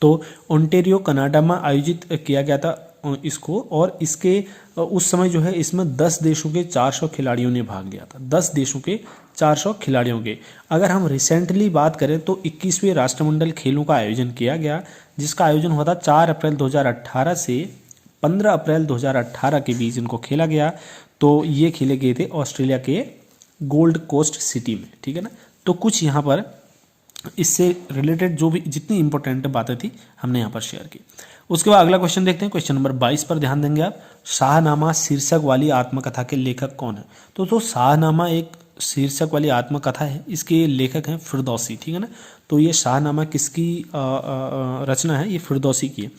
तो ओंटेरियो कनाडा में आयोजित किया गया था इसको, और इसके उस समय जो है इसमें 10 देशों के 400 खिलाड़ियों ने भाग लिया था। 10 देशों के 400 खिलाड़ियों के। अगर हम रिसेंटली बात करें तो 21वें राष्ट्रमंडल खेलों का आयोजन किया गया, जिसका आयोजन हुआ था 4 अप्रैल 2018 से 15 अप्रैल 2018 के बीच इनको खेला गया। तो ये खेले गए थे ऑस्ट्रेलिया के गोल्ड कोस्ट सिटी में। ठीक है ना, तो कुछ यहाँ पर इससे रिलेटेड जो भी जितनी इंपॉर्टेंट बातें थी हमने यहाँ पर शेयर की। उसके बाद अगला क्वेश्चन देखते हैं, क्वेश्चन नंबर 22 पर ध्यान देंगे आप। शाहनामा शीर्षक वाली आत्मकथा के लेखक कौन है। तो शाहनामा एक शीर्षक वाली आत्मकथा है, इसके लेखक हैं फिरदौसी। ठीक है ना, तो ये शाहनामा किसकी रचना है, ये फिरदौसी की है।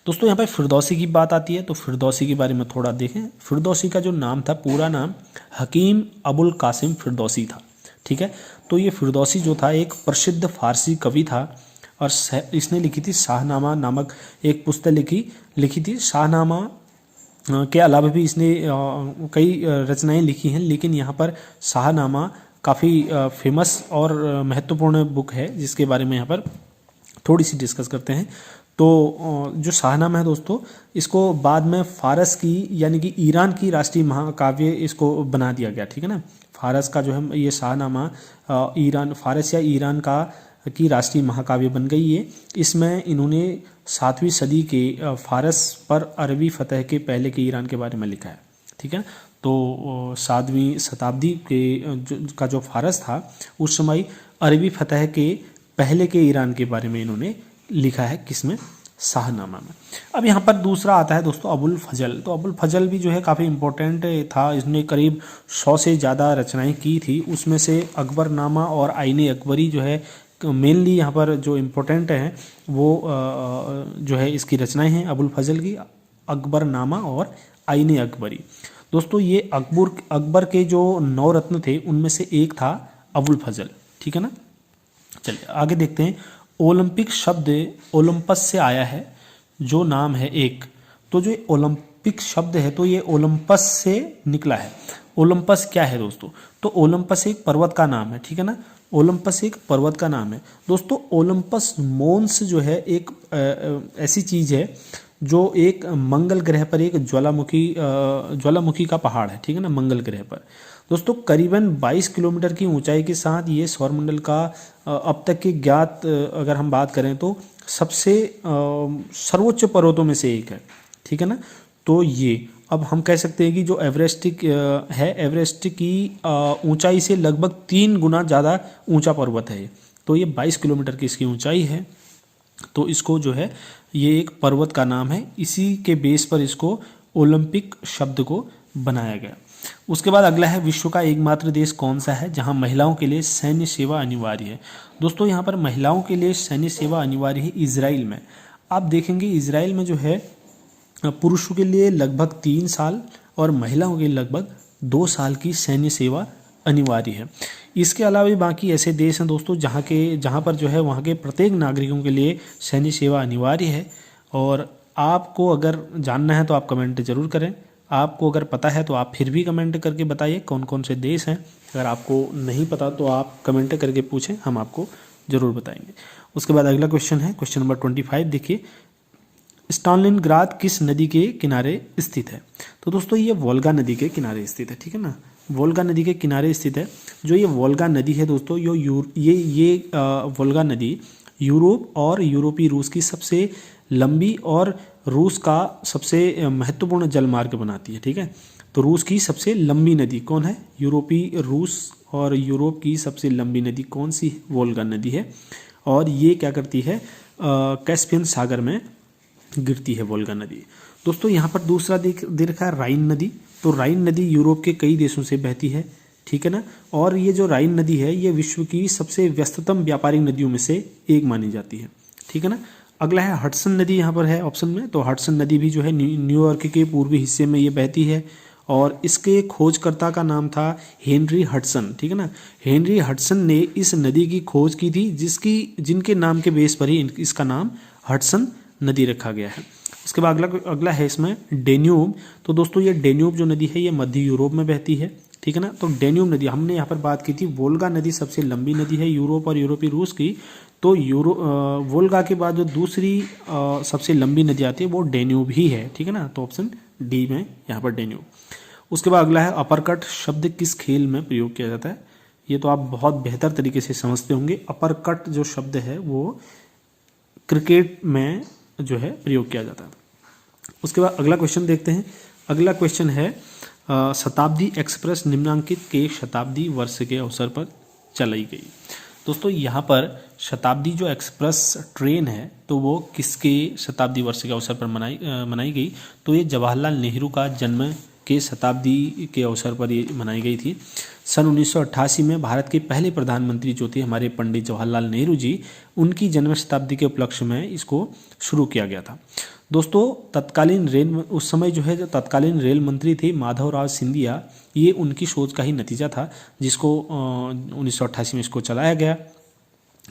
दोस्तों यहाँ पर फिरदौसी की बात आती है तो फिरदौसी के बारे में थोड़ा देखें। फिरदौसी का जो नाम था, पूरा नाम हकीम अबुल कासिम फिरदौसी था। ठीक है, तो ये फिरदौसी जो था एक प्रसिद्ध फारसी कवि था, और इसने लिखी थी शाहनामा नामक एक पुस्तक लिखी थी। शाहनामा के अलावा भी इसने कई रचनाएं लिखी हैं, लेकिन यहाँ पर शाहनामा काफ़ी फेमस और महत्वपूर्ण बुक है, जिसके बारे में यहाँ पर थोड़ी सी डिस्कस करते हैं। तो जो शाहनामा है दोस्तों, इसको बाद में फारस की यानी कि ईरान की राष्ट्रीय महाकाव्य इसको बना दिया गया। ठीक है ना, फारस का जो है ये शाहनामा ईरान, फारस या ईरान की राष्ट्रीय महाकाव्य बन गई है। इसमें इन्होंने 7वीं सदी के फारस पर अरबी फतह के पहले के ईरान के बारे में लिखा है। ठीक है, तो 7वीं शताब्दी के का जो फारस था उस समय अरबी फतह के पहले के ईरान के बारे में इन्होंने लिखा है, किसमें, शाहनामा में। अब यहाँ पर दूसरा आता है दोस्तों अबुल फजल। तो अबुल फजल भी जो है काफ़ी इम्पोर्टेंट था, इसने करीब 100 से ज़्यादा रचनाएं की थी, उसमें से अकबरनामा और आईने अकबरी जो है मेनली यहाँ पर जो इम्पोर्टेंट हैं वो जो है इसकी रचनाएं हैं अबुल फजल की, अकबरनामा और आईने अकबरी। दोस्तों ये अकबर के जो 9 रत्न थे उनमें से एक था अबुल फजल, ठीक है ना। चलिए आगे देखते हैं। ओलंपिक शब्द ओलंपस से आया है, जो नाम है एक। तो जो ओलंपिक शब्द है तो ये ओलंपस से निकला है। ओलंपस क्या है दोस्तों? तो ओलंपस एक पर्वत का नाम है, ठीक है ना। ओलंपस एक पर्वत का नाम है दोस्तों। ओलंपस मोन्स जो है एक ऐसी चीज है जो एक मंगल ग्रह पर एक ज्वालामुखी का पहाड़ है, ठीक है ना, मंगल ग्रह पर। दोस्तों करीबन 22 किलोमीटर की ऊंचाई के साथ ये सौरमंडल का अब तक के ज्ञात अगर हम बात करें तो सबसे सर्वोच्च पर्वतों में से एक है, ठीक है ना। तो ये अब हम कह सकते हैं कि जो एवरेस्ट है, एवरेस्ट की ऊंचाई से लगभग 3 गुना ज़्यादा ऊंचा पर्वत है। तो ये 22 किलोमीटर की इसकी ऊंचाई है। तो इसको जो है ये एक पर्वत का नाम है, इसी के बेस पर इसको ओलंपिक शब्द को बनाया गया। उसके बाद अगला है विश्व का एकमात्र देश कौन सा है जहां महिलाओं के लिए सैन्य सेवा अनिवार्य है। दोस्तों यहाँ पर महिलाओं के लिए सैन्य सेवा अनिवार्य है इजराइल में। आप देखेंगे इजराइल में जो है पुरुषों के लिए लगभग 3 साल और महिलाओं के लिए लगभग 2 साल की सैन्य सेवा अनिवार्य है। इसके अलावा भी बाकी ऐसे देश हैं दोस्तों जहाँ पर जो है वहाँ के प्रत्येक नागरिकों के लिए सैन्य सेवा अनिवार्य है। और आपको अगर जानना है तो आप कमेंट जरूर करें, आपको अगर पता है तो आप फिर भी कमेंट करके बताइए कौन कौन से देश हैं। अगर आपको नहीं पता तो आप कमेंट करके पूछें, हम आपको ज़रूर बताएंगे। उसके बाद अगला क्वेश्चन है क्वेश्चन नंबर 25। देखिए स्टालिनग्राद किस नदी के किनारे स्थित है? तो दोस्तों ये वोल्गा नदी के किनारे स्थित है, ठीक है ना। वोल्गा नदी के किनारे स्थित है। जो ये वोल्गा नदी है दोस्तों ये वोल्गा नदी यूरोप और यूरोपीय रूस की सबसे लंबी और रूस का सबसे महत्वपूर्ण जलमार्ग बनाती है, ठीक है। तो रूस की सबसे लंबी नदी कौन है? यूरोपीय रूस और यूरोप की सबसे लंबी नदी कौन सी है? वोल्गा नदी है। और ये क्या करती है? कैस्पियन सागर में गिरती है वोल्गा नदी। दोस्तों यहाँ पर दूसरा दे रखा है राइन नदी। तो राइन नदी यूरोप के कई देशों से बहती है, ठीक है ना। और ये जो राइन नदी है ये विश्व की सबसे व्यस्ततम व्यापारिक नदियों में से एक मानी जाती है, ठीक है ना। अगला है हडसन नदी, यहाँ पर है ऑप्शन में। तो हडसन नदी भी जो है न्यूयॉर्क के पूर्वी हिस्से में ये बहती है और इसके खोजकर्ता का नाम था हेनरी हडसन, ठीक है ना। हेनरी हडसन ने इस नदी की खोज की थी जिनके नाम के बेस पर ही इसका नाम हडसन नदी रखा गया है। उसके बाद अगला है इसमें डेन्यूब। तो दोस्तों ये डेन्यूब जो नदी है ये मध्य यूरोप में बहती है, ठीक है ना। तो डेन्यूब नदी हमने यहाँ पर बात की थी, वोल्गा नदी सबसे लंबी नदी है यूरोप और यूरोपीय रूस की। तो वोल्गा के बाद जो दूसरी सबसे लंबी नदी आती है वो डेन्यूब ही है, ठीक है ना। तो ऑप्शन डी में यहाँ पर डेन्यूब। उसके बाद अगला है अपरकट शब्द किस खेल में प्रयोग किया जाता है? ये तो आप बहुत बेहतर तरीके से समझते होंगे। अपरकट जो शब्द है वो क्रिकेट में जो है प्रयोग किया जाता है। उसके बाद अगला क्वेश्चन देखते हैं। अगला क्वेश्चन है शताब्दी एक्सप्रेस निम्नांकित के शताब्दी वर्ष के अवसर पर चलाई गई। दोस्तों यहाँ पर शताब्दी जो एक्सप्रेस ट्रेन है तो वो किसके शताब्दी वर्ष के अवसर पर मनाई गई? तो ये जवाहरलाल नेहरू का जन्म के शताब्दी के अवसर पर ये मनाई गई थी। सन 1988 में भारत के पहले प्रधानमंत्री जो थे हमारे पंडित जवाहरलाल नेहरू जी, उनकी जन्म शताब्दी के उपलक्ष्य में इसको शुरू किया गया था। दोस्तों उस समय जो है तत्कालीन रेल मंत्री थे माधवराव सिंधिया, ये उनकी सोच का ही नतीजा था जिसको 1988 में इसको चलाया गया।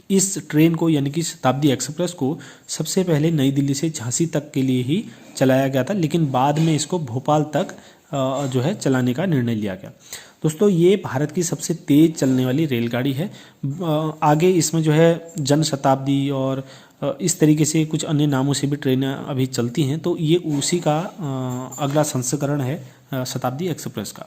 इस ट्रेन को यानी कि शताब्दी एक्सप्रेस को सबसे पहले नई दिल्ली से झांसी तक के लिए ही चलाया गया था, लेकिन बाद में इसको भोपाल तक जो है चलाने का निर्णय लिया गया। दोस्तों ये भारत की सबसे तेज चलने वाली रेलगाड़ी है। आगे इसमें जो है जन शताब्दी और इस तरीके से कुछ अन्य नामों से भी ट्रेनें अभी चलती हैं। तो ये उसी का अगला संस्करण है शताब्दी एक्सप्रेस का।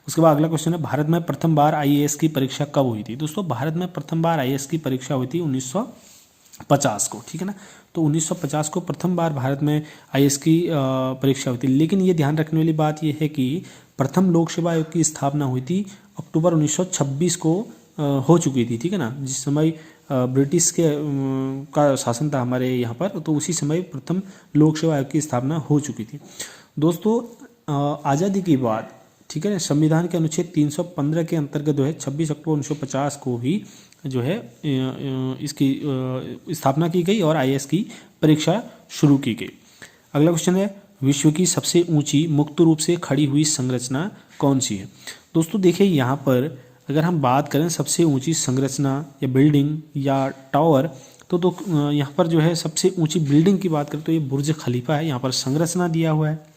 उसके बाद अगला क्वेश्चन है भारत में प्रथम बार आईएएस की परीक्षा कब हुई थी? दोस्तों भारत में प्रथम बार आईएएस की परीक्षा हुई थी 1950 को, ठीक है ना। तो 1950 को प्रथम बार भारत में आईएएस की परीक्षा हुई थी। लेकिन ये ध्यान रखने वाली बात ये है कि प्रथम लोक सेवा आयोग की स्थापना हुई थी अक्टूबर 1926 को हो चुकी थी, ठीक है ना। जिस समय ब्रिटिश के का शासन था हमारे यहाँ पर, तो उसी समय प्रथम लोक सेवा आयोग की स्थापना हो चुकी थी। दोस्तों आज़ादी के बाद, ठीक है ना, संविधान के अनुच्छेद 315 के अंतर्गत जो है 26 अक्टूबर 1950 को ही जो है इसकी स्थापना की गई और IAS की परीक्षा शुरू की गई। अगला क्वेश्चन है, विश्व की सबसे ऊंची मुक्त रूप से खड़ी हुई संरचना कौन सी है? दोस्तों देखिए, यहाँ पर अगर हम बात करें सबसे ऊंची संरचना या बिल्डिंग या टावर, तो यहाँ पर जो है सबसे ऊंची बिल्डिंग की बात करें तो ये बुर्ज खलीफा है। यहाँ पर संरचना दिया हुआ है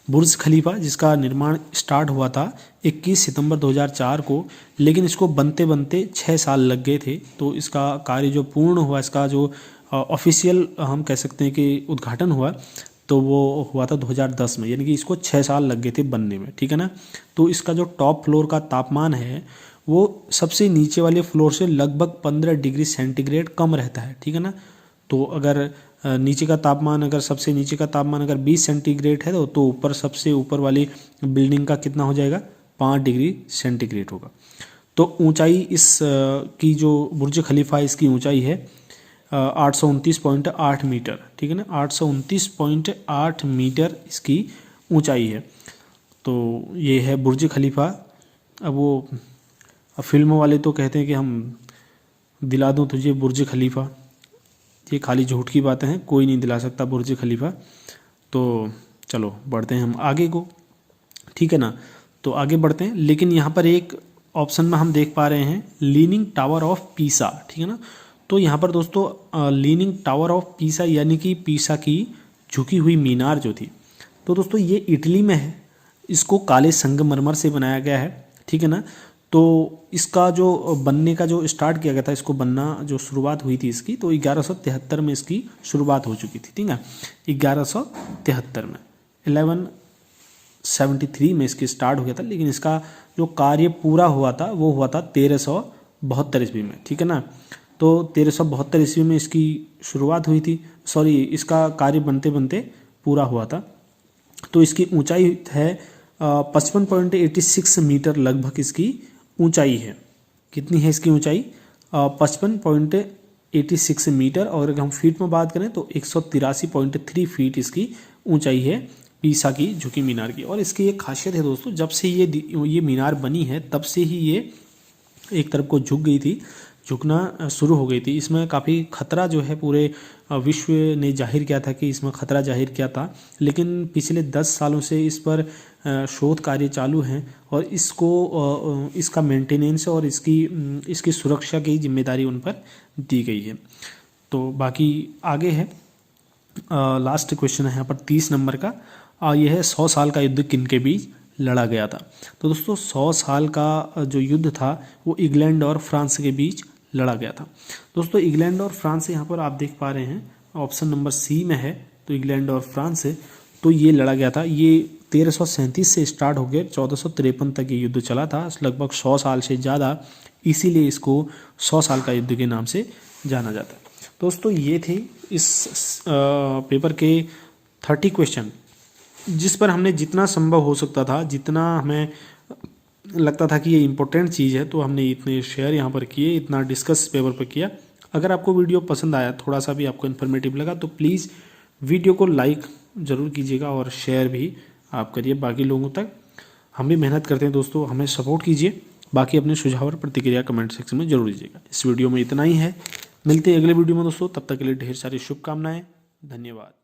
बुर्ज खलीफा, जिसका निर्माण स्टार्ट हुआ था 21 सितंबर 2004 को, लेकिन इसको बनते बनते 6 साल लग गए थे। तो इसका कार्य जो पूर्ण हुआ, इसका जो ऑफिशियल हम कह सकते हैं कि उद्घाटन हुआ, तो वो हुआ था 2010 में, यानी कि इसको 6 साल लग गए थे बनने में, ठीक है ना। तो इसका जो टॉप फ्लोर का तापमान है वो सबसे नीचे वाले फ्लोर से लगभग 15 डिग्री सेंटीग्रेड कम रहता है, ठीक है ना। तो अगर नीचे का तापमान, अगर सबसे नीचे का तापमान अगर 20 सेंटीग्रेड है तो ऊपर सबसे ऊपर वाली बिल्डिंग का कितना हो जाएगा? 5 डिग्री सेंटीग्रेड होगा। तो ऊंचाई इस की जो बुर्ज खलीफा इसकी ऊंचाई है 829.8 मीटर, ठीक है ना। 829.8 मीटर इसकी ऊंचाई है। तो ये है बुर्ज खलीफा। अब फिल्म वाले तो कहते हैं कि हम दिला दूं तुझे बुर्ज खलीफा, ये खाली झूठ की बातें हैं, कोई नहीं दिला सकता बुर्ज खलीफा। तो चलो बढ़ते हैं हम आगे को, ठीक है ना। तो आगे बढ़ते हैं, लेकिन यहाँ पर एक ऑप्शन में हम देख पा रहे हैं लीनिंग टावर ऑफ पीसा, ठीक है ना। तो यहाँ पर दोस्तों लीनिंग टावर ऑफ पीसा यानी कि पीसा की झुकी हुई मीनार जो थी, तो दोस्तों ये इटली में है। इसको काले संगमरमर से बनाया गया है, ठीक है ना। तो इसका जो बनने का जो स्टार्ट किया गया था, इसको बनना जो शुरुआत हुई थी इसकी, तो 1173 में इसकी शुरुआत हो चुकी थी, ठीक है। 1173 में 1173 में इसकी स्टार्ट हो गया था, लेकिन इसका जो कार्य पूरा हुआ था वो हुआ था 1372 ईस्वी में, ठीक है ना। तो 1372 ईस्वी में इसकी शुरुआत हुई थी, सॉरी इसका कार्य बनते बनते पूरा हुआ था। तो इसकी ऊंचाई है 55.86 मीटर लगभग इसकी ऊंचाई है। कितनी है इसकी ऊंचाई? 55.86 मीटर। और अगर हम फीट में बात करें तो 183.3 फीट इसकी ऊंचाई है पीसा की झुकी मीनार की। और इसकी एक खासियत है दोस्तों, जब से ये मीनार बनी है तब से ही ये एक तरफ को झुक गई थी, झुकना शुरू हो गई थी। इसमें काफ़ी खतरा जो है पूरे विश्व ने जाहिर किया था कि इसमें खतरा जाहिर किया था, लेकिन पिछले 10 सालों से इस पर शोध कार्य चालू हैं और इसका मेंटेनेंस और इसकी सुरक्षा की जिम्मेदारी उन पर दी गई है। तो बाकी आगे है, लास्ट क्वेश्चन है यहाँ पर 30 नंबर का। यह है 100 साल का युद्ध किनके बीच लड़ा गया था? तो दोस्तों 100 साल का जो युद्ध था वो इंग्लैंड और फ्रांस के बीच लड़ा गया था। दोस्तों इंग्लैंड और फ्रांस यहाँ पर आप देख पा रहे हैं ऑप्शन नंबर सी में है, तो इंग्लैंड और फ्रांस है। तो ये लड़ा गया था, ये 1337 से स्टार्ट हो गया 1453 तक ये युद्ध चला था, लगभग 100 साल से ज़्यादा, इसीलिए इसको 100 साल का युद्ध के नाम से जाना जाता है। दोस्तों ये थे इस पेपर के 30 क्वेश्चन, जिस पर हमने जितना संभव हो सकता था, जितना हमें लगता था कि ये इम्पोर्टेंट चीज़ है, तो हमने इतने शेयर यहाँ पर किए, इतना डिस्कस पेपर पर किया। अगर आपको वीडियो पसंद आया, थोड़ा सा भी आपको इन्फॉर्मेटिव लगा, तो प्लीज़ वीडियो को लाइक ज़रूर कीजिएगा और शेयर भी आप करिए बाकी लोगों तक। हम भी मेहनत करते हैं दोस्तों, हमें सपोर्ट कीजिए। बाकी अपने सुझाव और प्रतिक्रिया कमेंट सेक्शन में जरूर दीजिएगा। इस वीडियो में इतना ही है, मिलते हैं अगले वीडियो में दोस्तों, तब तक के लिए ढेर सारी शुभकामनाएं, धन्यवाद।